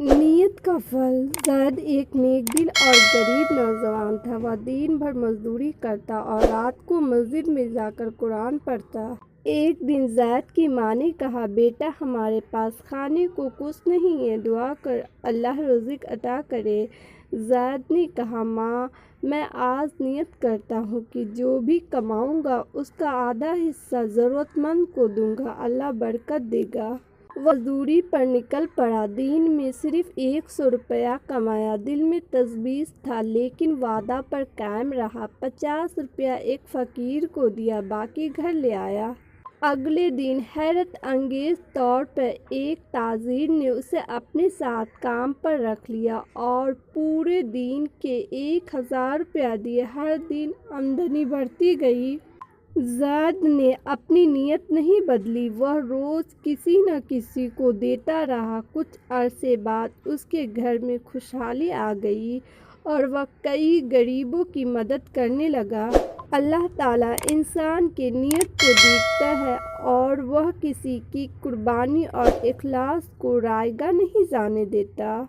نیت کا پھل۔ زید ایک نیک دل اور غریب نوجوان تھا۔ وہ دن بھر مزدوری کرتا اور رات کو مسجد میں جا کر قرآن پڑھتا۔ ایک دن زید کی ماں نے کہا، بیٹا ہمارے پاس کھانے کو کچھ نہیں ہے، دعا کر اللہ رزق عطا کرے۔ زید نے کہا، ماں میں آج نیت کرتا ہوں کہ جو بھی کماؤں گا اس کا آدھا حصہ ضرورت مند کو دوں گا، اللہ برکت دے گا۔ وہ مزدوری پر نکل پڑا۔ دن میں صرف 100 روپیہ کمایا۔ دل میں تشویش تھا لیکن وعدہ پر قائم رہا۔ 50 روپیہ ایک فقیر کو دیا، باقی گھر لے آیا۔ اگلے دن حیرت انگیز طور پر ایک تاجر نے اسے اپنے ساتھ کام پر رکھ لیا اور پورے دن کے 1000 روپیہ دیے۔ ہر دن آمدنی بڑھتی گئی۔ زید نے اپنی نیت نہیں بدلی، وہ روز کسی نہ کسی کو دیتا رہا۔ کچھ عرصے بعد اس کے گھر میں خوشحالی آ گئی اور وہ کئی غریبوں کی مدد کرنے لگا۔ اللہ تعالیٰ انسان کی نیت کو دیکھتا ہے اور وہ کسی کی قربانی اور اخلاص کو رائیگاں نہیں جانے دیتا۔